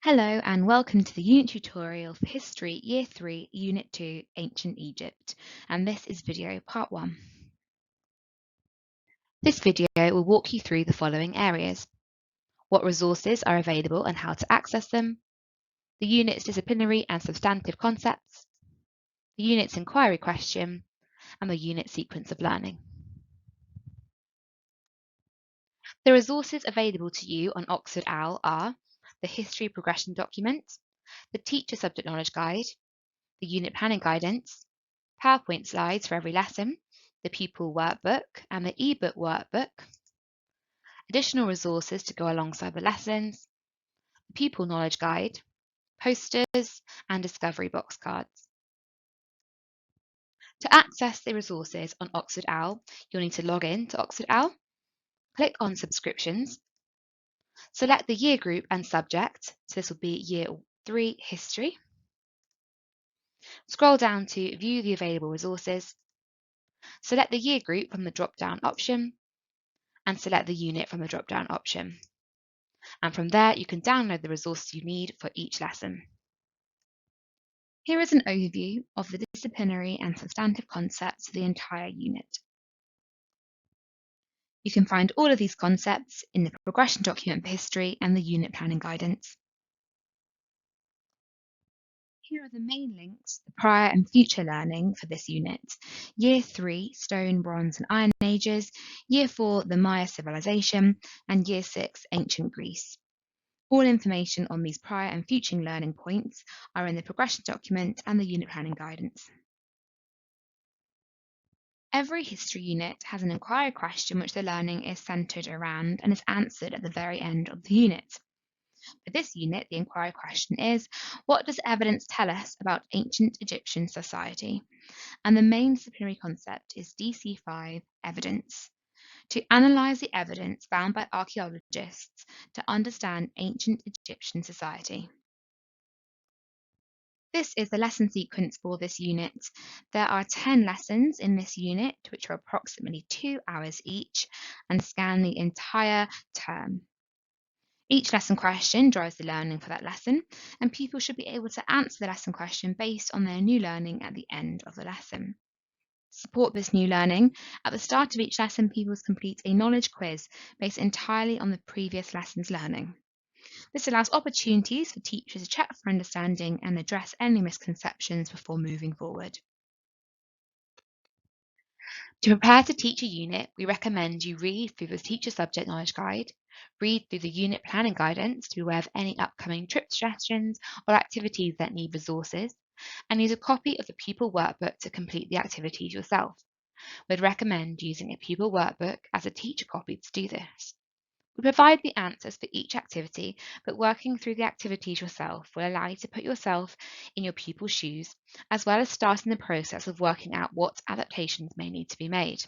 Hello and welcome to the unit tutorial for History Year 3, Unit 2, Ancient Egypt, and this is video part 1. This video will walk you through the following areas: what resources are available and how to access them, the unit's disciplinary and substantive concepts, the unit's inquiry question, and the unit sequence of learning. The resources available to you on Oxford OWL are the History Progression Document, the Teacher Subject Knowledge Guide, the Unit Planning Guidance, PowerPoint slides for every lesson, the pupil workbook and the ebook workbook, additional resources to go alongside the lessons, the pupil knowledge guide, posters and discovery box cards. To access the resources on Oxford OWL, you'll need to log in to Oxford OWL, click on subscriptions, select the year group and subject, so this will be Year 3 History, scroll down to view the available resources, select the year group from the drop-down option, and select the unit from the drop-down option. And from there, you can download the resources you need for each lesson. Here is an overview of the disciplinary and substantive concepts of the entire unit. You can find all of these concepts in the progression document for history and the unit planning guidance. Here are the main links, the prior and future learning for this unit. Year 3, Stone, Bronze and Iron Ages, Year 4, the Maya Civilization, and Year 6, Ancient Greece. All information on these prior and future learning points are in the progression document and the unit planning guidance. Every history unit has an inquiry question which the learning is centred around and is answered at the very end of the unit. For this unit, the inquiry question is, what does evidence tell us about ancient Egyptian society? And the main disciplinary concept is DC5, evidence. To analyse the evidence found by archaeologists to understand ancient Egyptian society. This is the lesson sequence for this unit. There are 10 lessons in this unit, which are approximately 2 hours each, and span the entire term. Each lesson question drives the learning for that lesson, and people should be able to answer the lesson question based on their new learning at the end of the lesson. To support this new learning, at the start of each lesson, pupils complete a knowledge quiz based entirely on the previous lesson's learning. This allows opportunities for teachers to check for understanding and address any misconceptions before moving forward. To prepare to teach a unit, we recommend you read through the Teacher Subject Knowledge Guide, read through the Unit Planning Guidance to be aware of any upcoming trip suggestions or activities that need resources, and use a copy of the pupil workbook to complete the activities yourself. We'd recommend using a pupil workbook as a teacher copy to do this. We provide the answers for each activity, but working through the activities yourself will allow you to put yourself in your pupil's shoes, as well as starting the process of working out what adaptations may need to be made.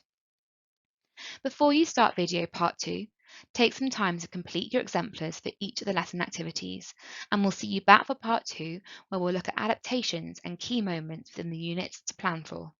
Before you start video part 2, take some time to complete your exemplars for each of the lesson activities, and we'll see you back for part 2, where we'll look at adaptations and key moments within the units to plan for.